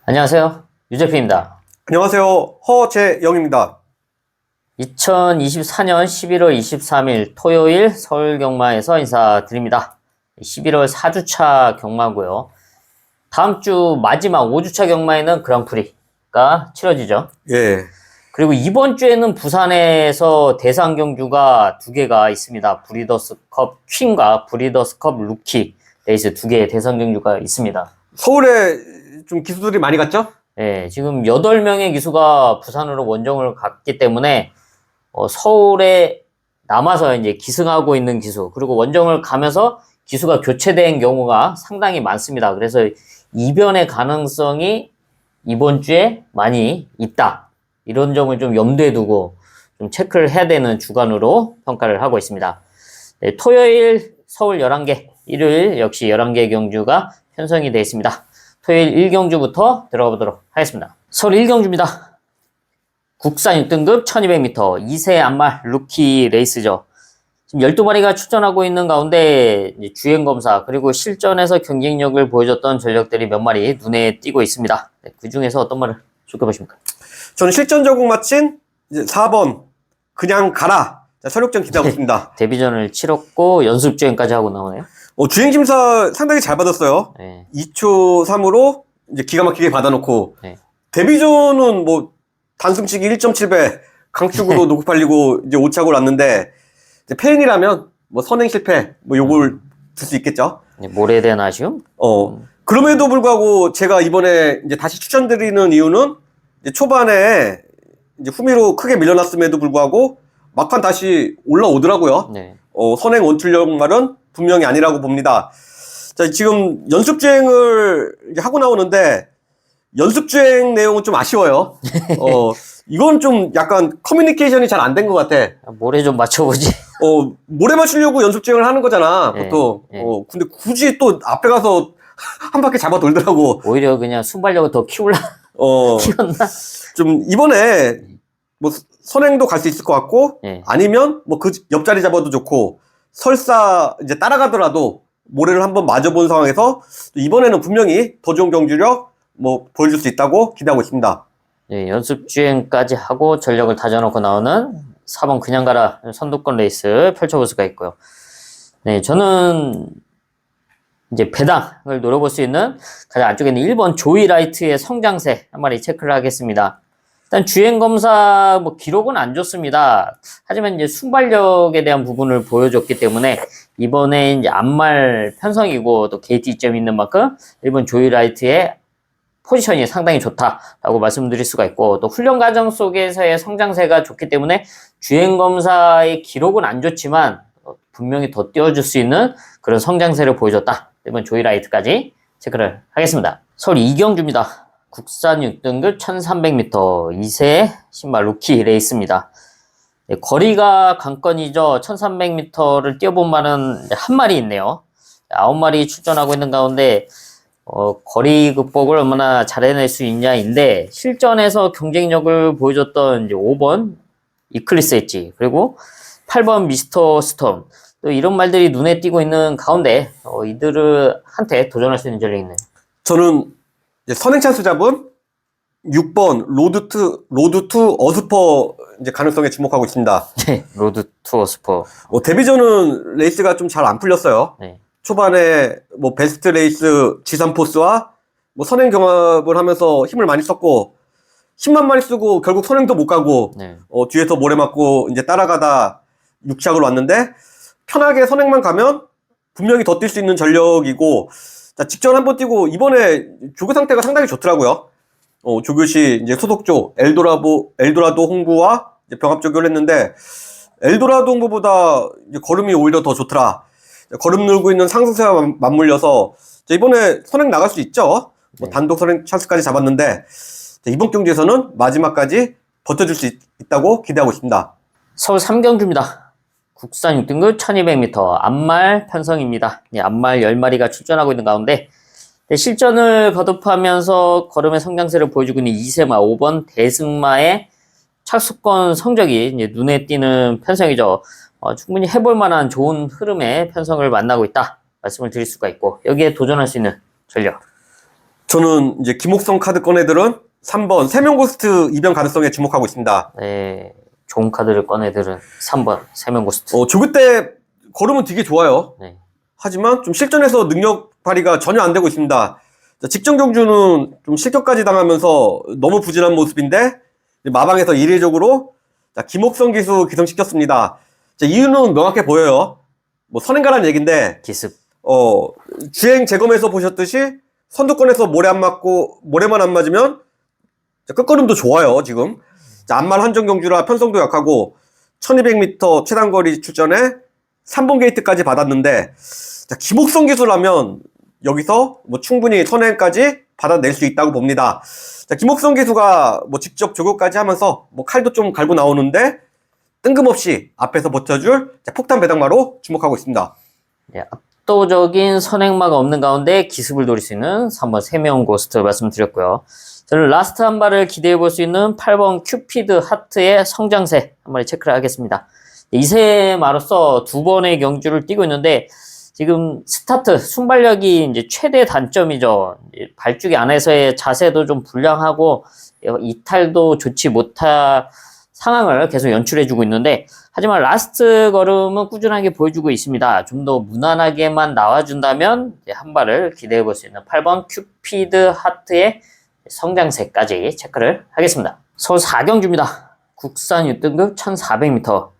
안녕하세요. 유재필입니다. 안녕하세요. 허재영입니다. 2024년 11월 23일 토요일 서울경마에서 인사드립니다. 11월 4주차 경마고요. 다음 주 마지막 5주차 경마에는 그랑프리가 치러지죠. 예. 그리고 이번 주에는 부산에서 대상 경주가 두 개가 있습니다. 브리더스컵 퀸과 브리더스컵 루키 레이스 두 개의 대상 경주가 있습니다. 서울에 좀 기수들이 많이 갔죠? 네, 지금 8명의 기수가 부산으로 원정을 갔기 때문에 서울에 남아서 이제 기승하고 있는 기수, 그리고 원정을 가면서 기수가 교체된 경우가 상당히 많습니다. 그래서 이변의 가능성이 이번 주에 많이 있다. 이런 점을 좀 염두에 두고 좀 체크를 해야 되는 주간으로 평가를 하고 있습니다. 네, 토요일 서울 11개, 일요일 역시 11개 경주가 편성이 되어 있습니다. 토요일 1경주부터 들어가 보도록 하겠습니다. 서울 1경주입니다. 국산 6등급 1200m 2세 안말 루키 레이스죠. 지금 12마리가 출전하고 있는 가운데 주행검사 그리고 실전에서 경쟁력을 보여줬던 전력들이 몇 마리 눈에 띄고 있습니다. 네, 그 중에서 어떤 말을 소개해보십니까? 저는 실전 적응 마친 이제 4번 그냥 가라. 자, 설욕전 기대하고 있습니다. 데뷔전을 치렀고 연습 주행까지 하고 나오네요. 주행 심사 상당히 잘 받았어요. 네. 2초 3으로 이제 기가 막히게 받아놓고 네. 데뷔전은 뭐 단숨치기 1.7배 강축으로 노급팔리고 이제 5착을 왔는데 이제 팬이라면 뭐 선행 실패 뭐 요걸 들 수 있겠죠. 네, 뭐에 대한 아쉬움? 그럼에도 불구하고 제가 이번에 이제 다시 추천드리는 이유는 이제 초반에 이제 후미로 크게 밀려났음에도 불구하고 막판 다시 올라오더라고요. 네. 선행 원툴력 말은 분명히 아니라고 봅니다. 자, 지금 연습주행을 이제 하고 나오는데 연습주행 내용은 좀 아쉬워요. 이건 좀 약간 커뮤니케이션이 잘 안 된 것 같아. 모래 좀 맞춰보지. 모래 맞추려고 연습주행을 하는 거잖아, 보통. 근데 굳이 또 앞에 가서 한 바퀴 잡아 돌더라고. 오히려 그냥 순발력을 더 키웠나? 좀 이번에 뭐 선행도 갈 수 있을 것 같고, 아니면 뭐 그 옆자리 잡아도 좋고, 설사 이제 따라가더라도 모래를 한번 맞아본 상황에서 이번에는 분명히 더 좋은 경주력 뭐 보여줄 수 있다고 기대하고 있습니다. 네, 연습 주행까지 하고 전력을 다져놓고 나오는 4번 그냥 가라 선두권 레이스 펼쳐볼 수가 있고요. 네, 저는 이제 배당을 노려볼 수 있는 가장 안쪽에 있는 1번 조이라이트의 성장세 한 마리 체크를 하겠습니다. 일단 주행 검사 뭐 기록은 안 좋습니다. 하지만 이제 순발력에 대한 부분을 보여줬기 때문에 이번에 이제 안말 편성이고 또 게이트 이점이 있는 만큼 1번 조이라이트의 포지션이 상당히 좋다라고 말씀드릴 수가 있고, 또 훈련 과정 속에서의 성장세가 좋기 때문에 주행 검사의 기록은 안 좋지만 분명히 더 띄워줄 수 있는 그런 성장세를 보여줬다. 이번 조이라이트까지 체크를 하겠습니다. 서울 2경주입니다. 국산 6등급 1300m 2세 신발 루키 레이스입니다. 네, 거리가 관건이죠. 1300m를 뛰어본 말은 한 마리 있네요. 9마리 출전하고 있는 가운데 거리 극복을 얼마나 잘해낼 수 있냐인데, 실전에서 경쟁력을 보여줬던 이제 5번 이클리스 엣지, 그리고 8번 미스터 스톰, 또 이런 말들이 눈에 띄고 있는 가운데 이들을 한테 도전할 수 있는 전력이 있네요. 저는 이제 선행 찬스 잡은 6번 로드 투 어스퍼 이제 가능성에 주목하고 있습니다. 네, 로드 투 어스퍼. 데뷔전은 레이스가 좀 잘 안 풀렸어요. 네. 초반에 뭐 베스트 레이스 지산포스와 뭐 선행 경합을 하면서 힘을 많이 썼고 10만 마리 쓰고 결국 선행도 못 가고 뒤에서 모래 맞고 이제 따라가다 6착으로 왔는데, 편하게 선행만 가면 분명히 더 뛸 수 있는 전력이고, 자, 직전 한번 뛰고 이번에 조교 상태가 상당히 좋더라고요. 조교시 이제 소속조 엘도라도 홍구와 이제 병합 조교를 했는데, 엘도라도 홍구보다 이제 걸음이 오히려 더 좋더라. 걸음 늘고 있는 상승세와 맞물려서 이번에 선행 나갈 수 있죠. 뭐 단독 선행 찬스까지 잡았는데, 이번 경기에서는 마지막까지 버텨줄 수 있다고 기대하고 있습니다. 서울 3경주입니다. 국산 6등급 1200m 안말 편성입니다. 네, 안말 10마리가 출전하고 있는 가운데 실전을 거듭하면서 걸음의 성장세를 보여주고 있는 2세마 5번 대승마의 착수권 성적이 이제 눈에 띄는 편성이죠. 충분히 해볼 만한 좋은 흐름의 편성을 만나고 있다 말씀을 드릴 수가 있고, 여기에 도전할 수 있는 전력. 저는 이제 김옥성 카드 꺼내들은 3번 세명고스트 입영 가능성에 주목하고 있습니다. 네, 좋은 카드를 꺼내들은 3번 세명고스트. 조교 때 걸음은 되게 좋아요. 네. 하지만 좀 실전에서 능력 발휘가 전혀 안 되고 있습니다. 자, 직전 경주는 좀 실격까지 당하면서 너무 부진한 모습인데 마방에서 이례적으로 자, 김옥성 기수 기성시켰습니다. 자, 이유는 명확해 보여요. 뭐 선행가라는 얘긴데 기습. 주행 재검에서 보셨듯이 선두권에서 모래만 안 맞으면 자, 끝걸음도 좋아요. 지금 자, 안말 한정 경주라 편성도 약하고 1200m 최단거리 출전에 3번 게이트까지 받았는데 자, 김옥성 기수라면 여기서 뭐 충분히 선행까지 받아낼 수 있다고 봅니다. 자, 김옥성 기수가 뭐 직접 조교까지 하면서 뭐 칼도 좀 갈고 나오는데 뜬금없이 앞에서 버텨줄 자, 폭탄 배당마로 주목하고 있습니다. 네, 압도적인 선행마가 없는 가운데 기습을 노릴 수 있는 3번 세명고스트 말씀드렸고요. 저는 라스트 한 발을 기대해 볼 수 있는 8번 큐피드 하트의 성장세 한 마리 체크를 하겠습니다. 이세마로서 두 번의 경주를 뛰고 있는데 지금 스타트 순발력이 이제 최대 단점이죠. 발주기 안에서의 자세도 좀 불량하고 이탈도 좋지 못한 상황을 계속 연출해주고 있는데 하지만 라스트 걸음은 꾸준하게 보여주고 있습니다. 좀 더 무난하게만 나와준다면 한 발을 기대해 볼 수 있는 8번 큐피드 하트의 성장세까지 체크를 하겠습니다. 서울 4경주입니다. 국산 6등급 1400m.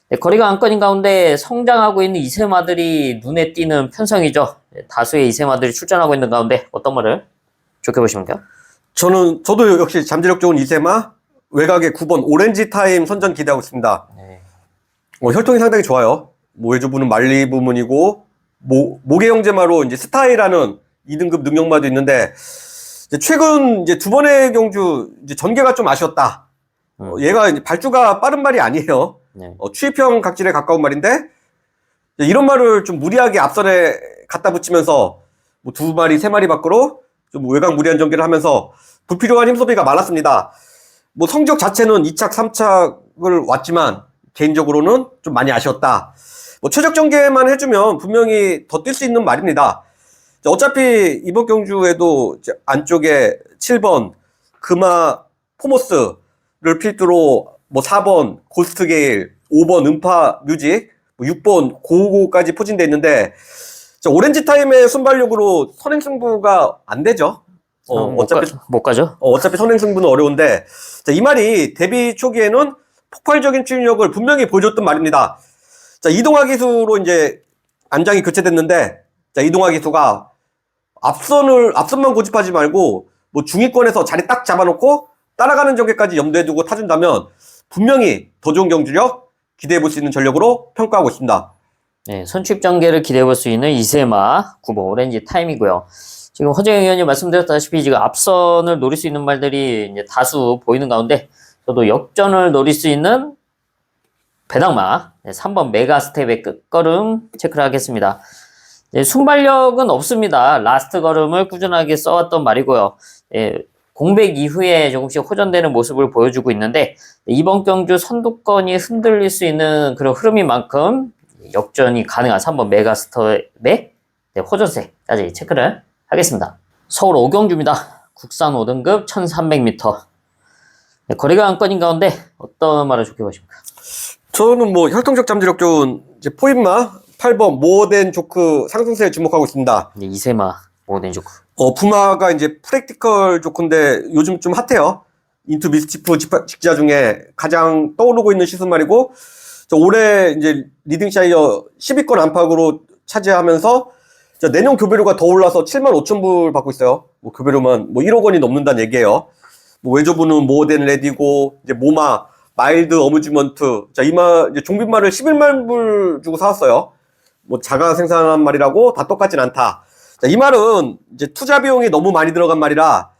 네, 거리가 안건인 가운데 성장하고 있는 이세마들이 눈에 띄는 편성이죠. 네, 다수의 이세마들이 출전하고 있는 가운데 어떤 말을 좋게 보십니까? 저도 역시 잠재력 좋은 이세마 외곽의 9번 오렌지 타임 선전 기대하고 있습니다. 네. 혈통이 상당히 좋아요. 외주부는 말리 부문이고 모계 형제마로 이제 스타이라는 2등급 능력마도 있는데 이제 최근 이제 두 번의 경주 이제 전개가 좀 아쉬웠다. 얘가 이제 발주가 빠른 말이 아니에요. 네. 추입형 각질에 가까운 말인데 이런 말을 좀 무리하게 앞선에 갖다 붙이면서 뭐 두 마리, 세 마리 밖으로 좀 외곽 무리한 전개를 하면서 불필요한 힘소비가 많았습니다. 뭐 성적 자체는 2착, 3착을 왔지만 개인적으로는 좀 많이 아쉬웠다. 뭐 최적 전개만 해주면 분명히 더 뛸 수 있는 말입니다. 어차피 이번 경주에도 안쪽에 7번 금화 포모스를 필두로 뭐 4번 고스트게일, 5번 음파 뮤직, 6번 고고까지 포진되어 있는데 오렌지 타임의 순발력으로 선행승부가 안 되죠. 못 가죠. 어차피 선행승부는 어려운데 이 말이 데뷔 초기에는 폭발적인 추진력을 분명히 보여줬던 말입니다. 이동화 기수로 이제 안장이 교체됐는데 이동화 기수가 앞선만 고집하지 말고 뭐 중위권에서 자리 딱 잡아놓고 따라가는 전개까지 염두에 두고 타준다면 분명히 더 좋은 경주력 기대해 볼 수 있는 전력으로 평가하고 있습니다. 네, 선취입 전개를 기대해 볼 수 있는 이세마 9번 오렌지 타임이고요. 지금 허재영 의원님 말씀드렸다시피 지금 앞선을 노릴 수 있는 말들이 이제 다수 보이는 가운데 저도 역전을 노릴 수 있는 배당마 3번 메가스텝의 끝걸음 체크를 하겠습니다. 네, 순발력은 없습니다. 라스트 걸음을 꾸준하게 써왔던 말이고요. 네, 공백 이후에 조금씩 호전되는 모습을 보여주고 있는데 이번 경주 선두권이 흔들릴 수 있는 그런 흐름인 만큼 역전이 가능한 3번 메가스텝의 호전세까지 체크를 하겠습니다. 서울 5경주입니다. 국산 5등급 1300m. 네, 거리가 안건인 가운데 어떤 말을 좋게 보십니까? 저는 뭐 혈통적 잠재력 좋은 이제 포인마 8번 모덴 조크 상승세에 주목하고 있습니다. 네, 이세마 모덴 조크. 푸마가 이제 프랙티컬 조크인데 요즘 좀 핫해요. 인투 미스치프 직자 중에 가장 떠오르고 있는 시즌말이고 올해 이제 리딩샤이어 10위권 안팎으로 차지하면서 내년 교배료가 더 올라서 75,000불 받고 있어요. 뭐 교배료만 뭐 1억 원이 넘는다는 얘기예요. 뭐 외조부는 모덴 레디고 이제 모마 마일드 어뮤즈먼트 이마 이제 종빈말을 11만 불 주고 사왔어요. 뭐 자가 생산한 말이라고 다 똑같진 않다. 이 말은 이제 투자 비용이 너무 많이 들어간 말이라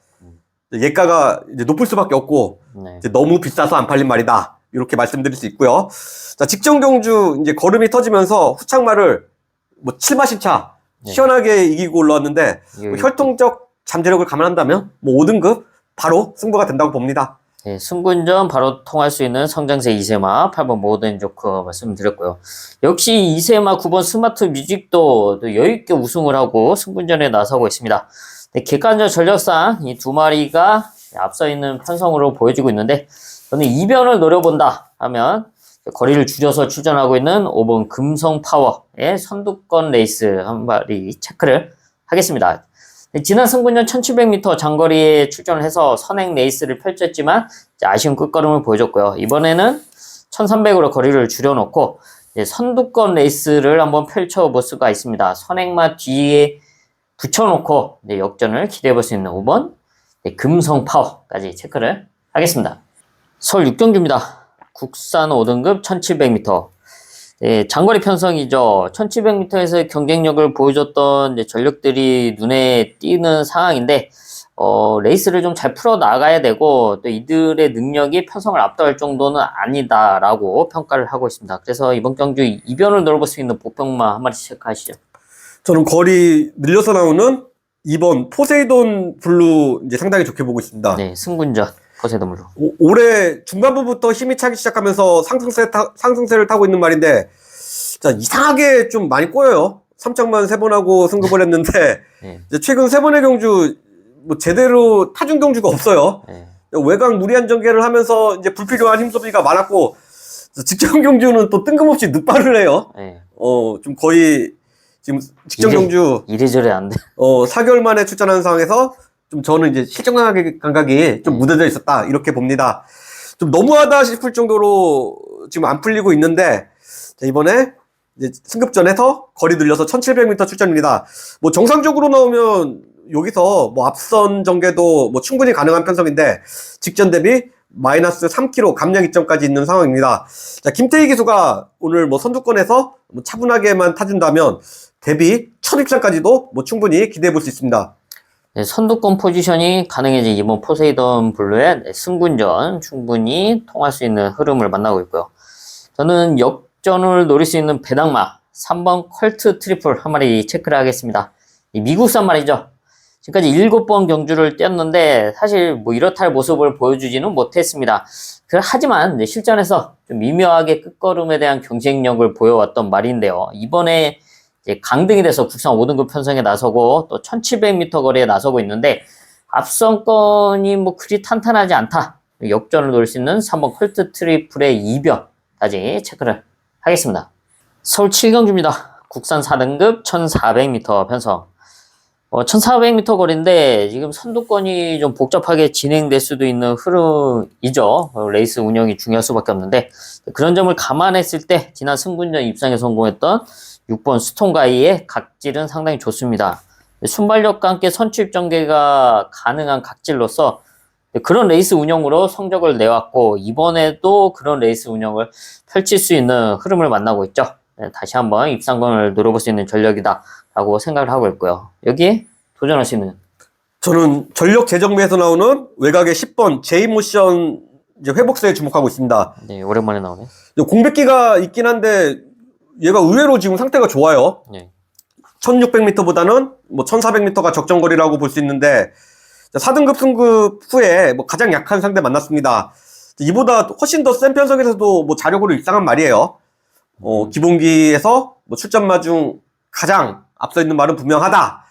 예가가 이제 높을 수밖에 없고 이제 너무 비싸서 안 팔린 말이다. 이렇게 말씀드릴 수 있고요. 직전 경주 이제 걸음이 터지면서 후창말을 뭐 7마 10차 시원하게 이기고 올라왔는데 뭐 혈통적 잠재력을 감안한다면 뭐 5등급 바로 승부가 된다고 봅니다. 네, 승분전 바로 통할 수 있는 성장세 이세마 8번 모던 조커 말씀드렸고요. 역시 이세마 9번 스마트 뮤직도 여유있게 우승을 하고 승분전에 나서고 있습니다. 네, 객관적 전력상 이 두 마리가 앞서 있는 편성으로 보여지고 있는데, 저는 이변을 노려본다 하면 거리를 줄여서 출전하고 있는 5번 금성 파워의 선두권 레이스 한 마리 체크를 하겠습니다. 지난 승분전 1700m 장거리에 출전을 해서 선행 레이스를 펼쳤지만 아쉬운 끝걸음을 보여줬고요. 이번에는 1300으로 거리를 줄여놓고 선두권 레이스를 한번 펼쳐볼 수가 있습니다. 선행마 뒤에 붙여놓고 역전을 기대해볼 수 있는 5번 금성 파워까지 체크를 하겠습니다. 서울 6경주입니다. 국산 5등급 1700m. 장거리 편성이죠. 1700m에서 경쟁력을 보여줬던 전력들이 눈에 띄는 상황인데, 레이스를 좀 잘 풀어 나가야 되고, 또 이들의 능력이 편성을 압도할 정도는 아니다라고 평가를 하고 있습니다. 그래서 이번 경주 이변을 노려볼 수 있는 보평마 한 마리 체크하시죠. 저는 거리 늘려서 나오는 2번 포세이돈 블루 이제 상당히 좋게 보고 있습니다. 네, 승군전 포세이돈 블루. 올해 중반부부터 힘이 차기 시작하면서 상승세를 타고 있는 말인데, 자, 이상하게 좀 많이 꼬여요. 3짝만 3번 하고 승급을 했는데, 네. 이제 최근 3번의 경주, 뭐, 제대로 타준 경주가 없어요. 네. 외곽 무리한 전개를 하면서 이제 불필요한 힘 소비가 많았고, 직전 경주는 또 뜬금없이 늑발을 해요. 네. 좀 거의, 지금 직전 경주 이래저래 안 돼. 4개월 만에 출전하는 상황에서 좀 저는 이제 실전 감각이 좀 무뎌져 있었다 이렇게 봅니다. 좀 너무하다 싶을 정도로 지금 안 풀리고 있는데, 자, 이번에 이제 승급전에서 거리 늘려서 1700m 출전입니다. 뭐 정상적으로 나오면 여기서 뭐 앞선 전개도 뭐 충분히 가능한 편성인데, 직전 대비 마이너스 3kg 감량 이점까지 있는 상황입니다. 자, 김태희 기수가 오늘 뭐 선두권에서 뭐 차분하게만 타준다면 대비 첫 입상까지도 뭐 충분히 기대해 볼 수 있습니다. 네, 선두권 포지션이 가능해진 이번 포세이돈 블루의 승군전 충분히 통할 수 있는 흐름을 만나고 있고요. 저는 역전을 노릴 수 있는 배당마 3번 컬트 트리플 한 마리 체크를 하겠습니다. 이 미국산 말이죠. 지금까지 7번 경주를 뛰었는데 사실 뭐 이렇다 할 모습을 보여주지는 못했습니다. 하지만 실전에서 좀 미묘하게 끝걸음에 대한 경쟁력을 보여왔던 말인데요. 이번에 이제 강등이 돼서 국산 5등급 편성에 나서고 또 1700m 거리에 나서고 있는데, 앞선권이 뭐 그리 탄탄하지 않다. 역전을 노릴 수 있는 3번 컬트 트리플의 이변까지 체크를 하겠습니다. 서울 7경주입니다. 국산 4등급 1400m 편성. 1400m 거리인데 지금 선두권이 좀 복잡하게 진행될 수도 있는 흐름이죠. 레이스 운영이 중요할 수밖에 없는데, 그런 점을 감안했을 때 지난 승군전 입상에 성공했던 6번 스톤가이의 각질은 상당히 좋습니다. 순발력과 함께 선취입 전개가 가능한 각질로서 그런 레이스 운영으로 성적을 내왔고, 이번에도 그런 레이스 운영을 펼칠 수 있는 흐름을 만나고 있죠. 다시 한번 입상권을 노려볼 수 있는 전력이다 라고 생각을 하고 있고요. 여기에 도전할 수 있는, 저는 전력 재정비에서 나오는 외곽의 10번 제이모션 이제 회복세에 주목하고 있습니다. 네, 오랜만에 나오네. 공백기가 있긴 한데 얘가 의외로 지금 상태가 좋아요. 네. 1600m보다는 뭐 1400m가 적정거리라고 볼 수 있는데, 4등급 승급 후에 뭐 가장 약한 상대 만났습니다. 이보다 훨씬 더 센 편성에서도 뭐 자력으로 입상한 말이에요. 기본기에서 뭐 출전마 중 가장 앞서 있는 말은 분명하다.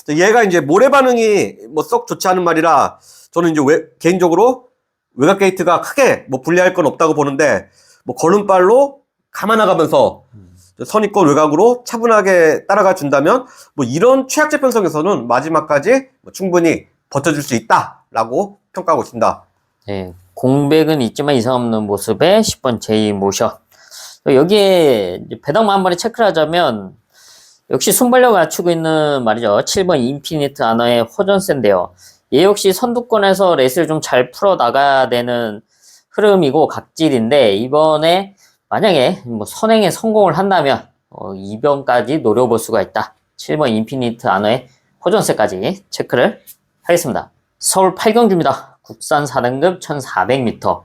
얘가 이제 모래 반응이 뭐 썩 좋지 않은 말이라 저는 이제 개인적으로 외곽 게이트가 크게 뭐 불리할 건 없다고 보는데, 뭐 걸음발로 감아나가면서 선입권 외곽으로 차분하게 따라가 준다면 뭐 이런 최악제 편성에서는 마지막까지 뭐 충분히 버텨줄 수 있다라고 평가하고 있습니다. 네, 공백은 있지만 이상 없는 모습의 10번 제이 모션. 여기에 배당만 한 마리 체크를 하자면 역시 순발력을 갖추고 있는 말이죠. 7번 인피니트 아너의 호전세인데요. 얘 역시 선두권에서 레이스를 좀 잘 풀어 나가야 되는 흐름이고 각질인데, 이번에 만약에 뭐 선행에 성공을 한다면 이변까지 노려볼 수가 있다. 7번 인피니트 아너의 호전세까지 체크를 하겠습니다. 서울 8경주입니다. 국산 4등급 1400m.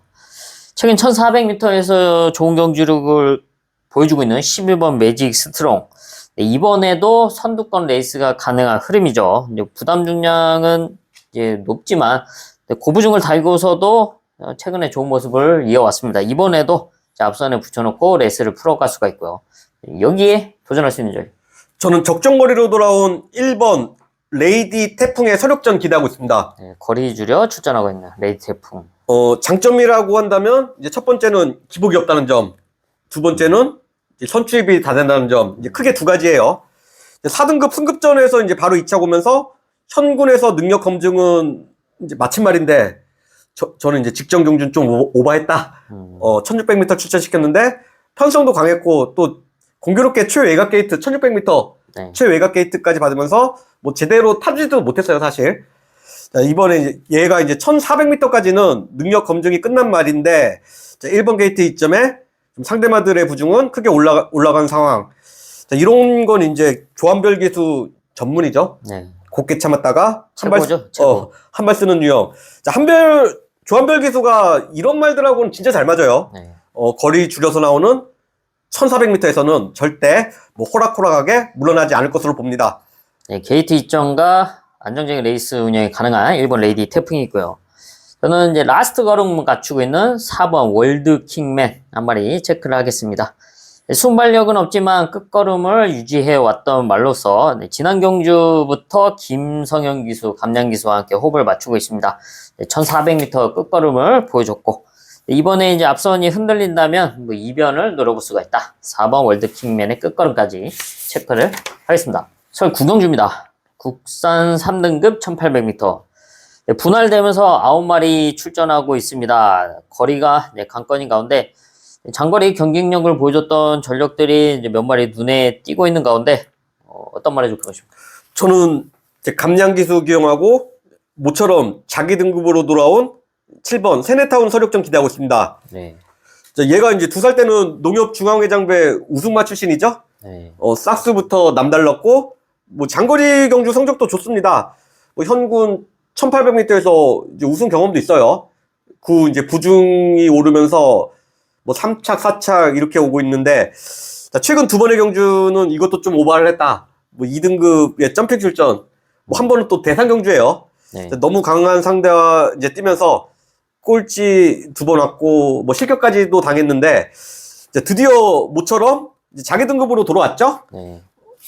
최근 1400m에서 좋은 경주력을 보여주고 있는 11번 매직 스트롱. 이번에도 선두권 레이스가 가능한 흐름이죠. 이제 부담 중량은 이제 높지만 고부중을 달고서도 최근에 좋은 모습을 이어왔습니다. 이번에도 앞선에 붙여놓고 레이스를 풀어갈 수가 있고요. 여기에 도전할 수 있는 점. 저는 적정거리로 돌아온 1번 레이디 태풍의 서력전 기대하고 있습니다. 네, 거리 줄여 출전하고 있는 레이디 태풍. 장점이라고 한다면 이제 첫 번째는 기복이 없다는 점, 두 번째는 이제 선출입이 다 된다는 점, 이제 크게 두 가지예요. 4등급 승급전에서 이제 바로 2차 오면서 현군에서 능력 검증은 이제 마친 말인데 저는 이제 직전 경준 좀 오버했다. 1600m 출전시켰는데 편성도 강했고 또 공교롭게 최외곽 게이트 1600m 네. 최외곽 게이트까지 받으면서 뭐 제대로 타지도 못했어요, 사실. 자, 이번에 얘가 이제 1400m까지는 능력 검증이 끝난 말인데, 자, 1번 게이트 이점에 좀 상대마들의 부중은 크게 올라간 상황. 자, 이런 건 이제 조합별 기수 전문이죠. 네. 곱게 참았다가 한 발 쓰는 유형. 자, 조합별 기수가 이런 말들하고는 진짜 잘 맞아요. 네. 거리 줄여서 나오는 1400m에서는 절대 뭐 호락호락하게 물러나지 않을 것으로 봅니다. 네, 게이트 이점과 안정적인 레이스 운영이 가능한 일본 레이디 태풍이 있고요. 저는 이제 라스트 걸음을 갖추고 있는 4번 월드 킹맨 한 마리 체크를 하겠습니다. 순발력은 없지만 끝걸음을 유지해 왔던 말로서 지난 경주부터 김성현 기수, 감량 기수와 함께 호흡을 맞추고 있습니다. 1400m 끝걸음을 보여줬고 이번에 이제 앞선이 흔들린다면 뭐 이변을 노려볼 수가 있다. 4번 월드 킹맨의 끝걸음까지 체크를 하겠습니다. 서울 구경주입니다. 국산 3등급 1800m. 분할되면서 9마리 출전하고 있습니다. 거리가 강건인 가운데 장거리 경쟁력을 보여줬던 전력들이 이제 몇 마리 눈에 띄고 있는 가운데 어떤 말이 좋고 싶습니까? 저는 이제 감량기수 기용하고 모처럼 자기 등급으로 돌아온 7번 세네타운 서력전 기대하고 있습니다. 네. 자, 얘가 이제 2살 때는 농협 중앙회장배 우승마 출신이죠. 네. 싹스부터 남달랐고 뭐 장거리 경주 성적도 좋습니다. 뭐 현군 1800m에서 이제 우승 경험도 있어요. 그 이제 부중이 오르면서 뭐 3착, 4착 이렇게 오고 있는데, 자, 최근 두 번의 경주는 이것도 좀 오버를 했다. 뭐 2등급의 점핑 출전, 뭐 한 번은 또 대상 경주예요. 네. 자, 너무 강한 상대와 이제 뛰면서 꼴찌 두 번 왔고, 뭐 실격까지도 당했는데, 자, 드디어 모처럼 이제 자기 등급으로 돌아왔죠? 네.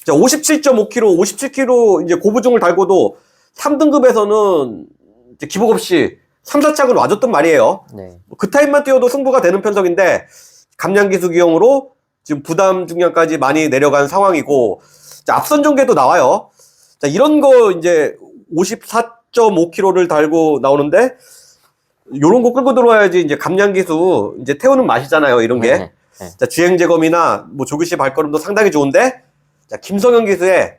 자, 57.5kg, 57kg 이제 고부중을 달고도 3등급에서는 이제 기복 없이 3, 4착은 와줬단 말이에요. 네. 그 타임만 뛰어도 승부가 되는 편성인데 감량기수 기용으로 지금 부담 중량까지 많이 내려간 상황이고, 자, 앞선 전개도 나와요. 자, 이런 거 이제 54.5kg를 달고 나오는데 요런 거 끌고 들어와야지 이제 감량기수 이제 태우는 맛이잖아요, 이런 게. 네. 네. 자, 주행 재검이나 뭐 조규씨 발걸음도 상당히 좋은데, 자, 김성현 기수의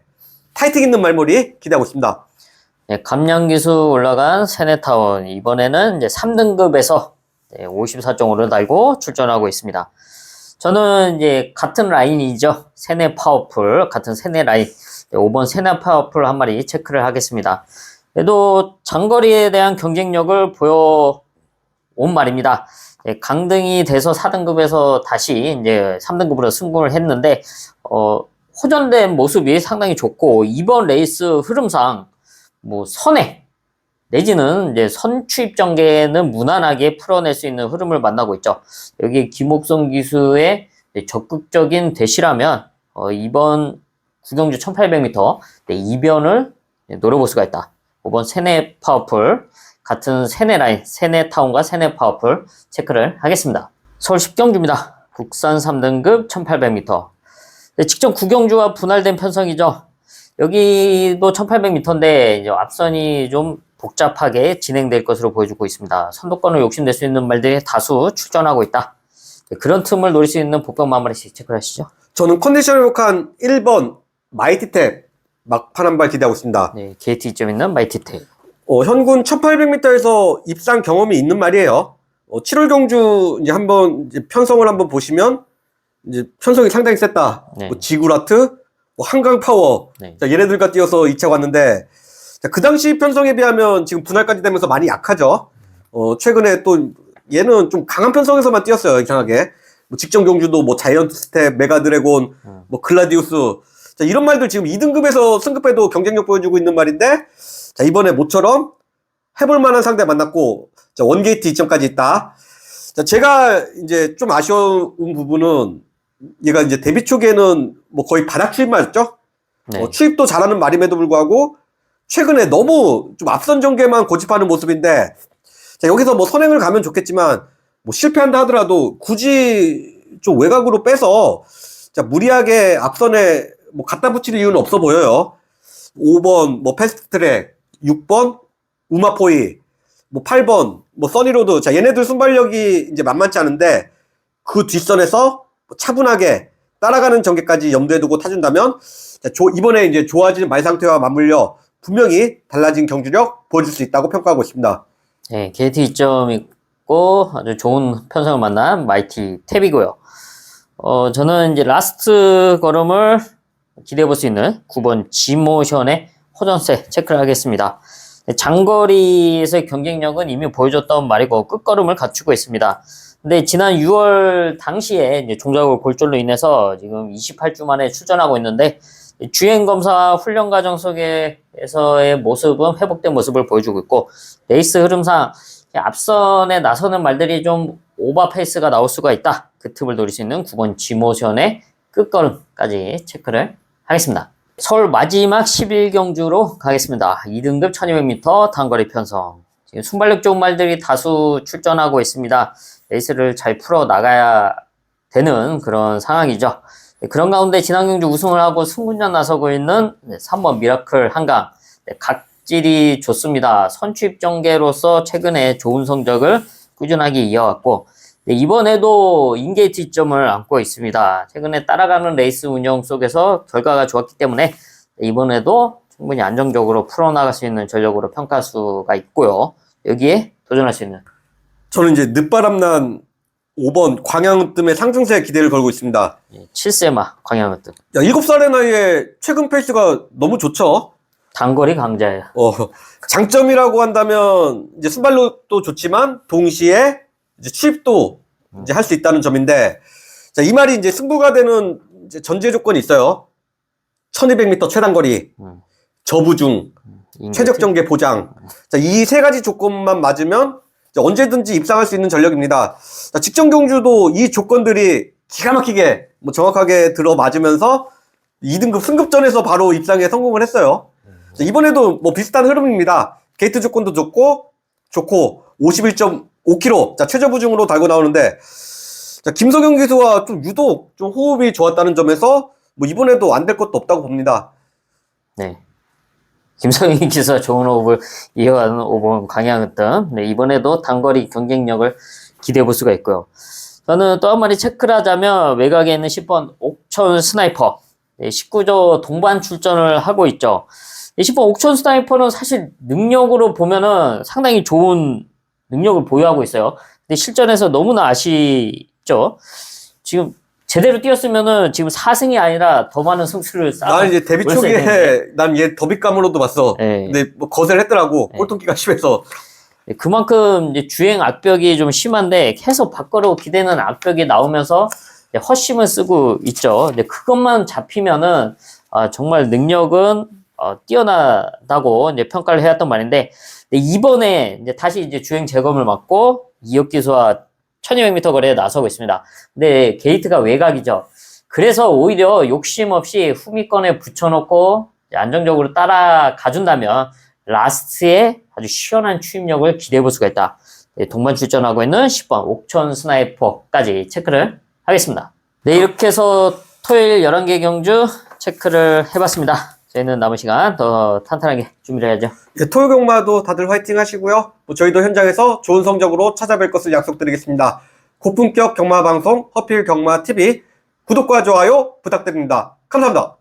타이팅 있는 말머리 기대하고 있습니다. 네, 감량기수 올라간 세네타운 이번에는 이제 3등급에서 54.5를 달고 출전하고 있습니다. 저는 이제 같은 라인이죠. 세네 파워풀 같은 세네 라인 5번 세네 파워풀 한 마리 체크를 하겠습니다. 그래도 장거리에 대한 경쟁력을 보여온 말입니다. 강등이 돼서 4등급에서 다시 이제 3등급으로 승부를 했는데 호전된 모습이 상당히 좋고 이번 레이스 흐름상 뭐 선회 내지는 이제 선취입 전개는 무난하게 풀어낼 수 있는 흐름을 만나고 있죠. 여기 김옥성 기수의 적극적인 대시라면 이번 구경주 1800m 이변을 노려볼 수가 있다. 5번 세네 파워풀 같은 세네 라인, 세네 타운과 세네 파워풀 체크를 하겠습니다. 서울 10경주입니다. 국산 3등급 1800m. 직전 구경주와 분할된 편성이죠. 여기도 1800m인데 이제 앞선이 좀 복잡하게 진행될 것으로 보여주고 있습니다. 선두권을 욕심낼 수 있는 말들이 다수 출전하고 있다. 그런 틈을 노릴 수 있는 복병 한 마리씩 체크를 하시죠. 저는 컨디션이 욕한 1번 마이티탭 막판 한 발 기대하고 있습니다. 네, 게이트 이점 있는 마이티탭. 현군 1800m에서 입상 경험이 있는 말이에요. 7월 경주 이제 한번 이제 편성을 한번 보시면 이제 편성이 상당히 셌다. 네. 뭐 지구라트, 뭐 한강 파워. 네. 자, 얘네들과 뛰어서 2차 왔는데, 자, 그 당시 편성에 비하면 지금 분할까지 되면서 많이 약하죠. 최근에 또 얘는 좀 강한 편성에서만 뛰었어요, 이상하게. 뭐 직전 경주도 뭐 자이언트 스텝, 메가 드래곤, 뭐 글라디우스. 자, 이런 말들 지금 2등급에서 승급해도 경쟁력 보여주고 있는 말인데, 자, 이번에 모처럼 해볼 만한 상대 만났고, 자, 원게이트 2점까지 있다. 자, 제가 이제 좀 아쉬운 부분은 얘가 이제 데뷔 초기에는 뭐 거의 바닥 출입 맞았죠? 네. 출입도 잘하는 말임에도 불구하고 최근에 너무 좀 앞선 전개만 고집하는 모습인데, 자, 여기서 뭐 선행을 가면 좋겠지만, 뭐 실패한다 하더라도 굳이 좀 외곽으로 빼서, 자, 무리하게 앞선에 뭐 갖다 붙일 이유는 없어 보여요. 5번, 뭐 패스트트랙, 6번, 우마포이, 뭐 8번, 뭐 써니로드. 자, 얘네들 순발력이 이제 만만치 않은데, 그 뒷선에서 차분하게 따라가는 전개까지 염두에 두고 타준다면, 자, 이번에 이제 좋아지는 말 상태와 맞물려 분명히 달라진 경주력 보여줄 수 있다고 평가하고 있습니다. 네, 게이트 2점 있고 아주 좋은 편성을 만난 마이티 탭이고요. 저는 이제 라스트 걸음을 기대해 볼 수 있는 9번 지모션의 호전세 체크를 하겠습니다. 장거리에서의 경쟁력은 이미 보여줬던 말이고 끝걸음을 갖추고 있습니다. 근데 지난 6월 당시에 이제 종작골 골절로 인해서 지금 28주 만에 출전하고 있는데 주행검사 훈련 과정 속에서의 모습은 회복된 모습을 보여주고 있고 레이스 흐름상 앞선에 나서는 말들이 좀 오버 페이스가 나올 수가 있다. 그 틈을 노릴 수 있는 9번 지모션의 끝걸음까지 체크를 하겠습니다. 서울 마지막 11경주로 가겠습니다. 2등급 1200m 단거리 편성. 지금 순발력 좋은 말들이 다수 출전하고 있습니다. 레이스를 잘 풀어 나가야 되는 그런 상황이죠. 그런 가운데 지난 경주 우승을 하고 승군전 나서고 있는 3번 미라클 한강. 각질이 좋습니다. 선취입 전개로서 최근에 좋은 성적을 꾸준하게 이어왔고 이번에도 인게이트 2점을 안고 있습니다. 최근에 따라가는 레이스 운영 속에서 결과가 좋았기 때문에 이번에도 충분히 안정적으로 풀어나갈 수 있는 전력으로 평가할 수가 있고요. 여기에 도전할 수 있는 저는 이제 늦바람난 5번 광양으뜸의 상승세 기대를 걸고 있습니다. 7세마 광양으뜸. 7살의 나이에 최근 페이스가 너무 좋죠. 단거리 강자예요. 장점이라고 한다면 이제 순발력도 좋지만 동시에 이제 추입도 이제 할 수 있다는 점인데, 자, 이 말이 이제 승부가 되는 이제 전제 조건이 있어요. 1200m 최단거리, 저부중, 최적 전개 보장. 자, 이 세 가지 조건만 맞으면 언제든지 입상할 수 있는 전력입니다. 자, 직전 경주도 이 조건들이 기가 막히게 뭐 정확하게 들어 맞으면서 2등급 승급전에서 바로 입상에 성공을 했어요. 자, 이번에도 뭐 비슷한 흐름입니다. 게이트 조건도 좋고 51.5km. 자, 최저 부중으로 달고 나오는데, 자, 김석영 기수와 좀 유독 좀 호흡이 좋았다는 점에서 뭐 이번에도 안 될 것도 없다고 봅니다. 네. 김성희 기수와 좋은 호흡을 이어가는 5번 광양으뜸. 네, 이번에도 단거리 경쟁력을 기대해 볼 수가 있고요. 저는 또 한 마리 체크를 하자면 외곽에 있는 10번 옥천 스나이퍼. 네, 19조 동반 출전을 하고 있죠. 10번 옥천 스나이퍼는 사실 능력으로 보면은 상당히 좋은 능력을 보유하고 있어요. 근데 실전에서 너무나 아쉽죠. 지금 제대로 뛰었으면은 지금 4승이 아니라 더 많은 승수를 쌓아. 난 이제 데뷔 초기에 난 얘 더빗감으로도 봤어. 네. 근데 뭐 거세를 했더라고. 네. 꼴통기가 심해서. 그만큼 이제 주행 악벽이 좀 심한데 계속 밖으로 기대는 악벽이 나오면서 헛심을 쓰고 있죠. 근데 그것만 잡히면은 정말 능력은 뛰어나다고 이제 평가를 해왔던 말인데 이번에 이제 다시 이제 주행 재검을 맡고 이혁 기수와 1200m 거리에 나서고 있습니다. 근데 게이트가 외곽이죠. 그래서 오히려 욕심 없이 후미권에 붙여놓고 안정적으로 따라가준다면 라스트에 아주 시원한 추임력을 기대해 볼 수가 있다. 네, 동반 출전하고 있는 10번 옥천 스나이퍼까지 체크를 하겠습니다. 네, 이렇게 해서 토요일 11개 경주 체크를 해봤습니다. 저희는 남은 시간 더 탄탄하게 준비를 해야죠. 네, 토요 경마도 다들 화이팅 하시고요. 뭐 저희도 현장에서 좋은 성적으로 찾아뵐 것을 약속드리겠습니다. 고품격 경마 방송 허필 경마 TV 구독과 좋아요 부탁드립니다. 감사합니다.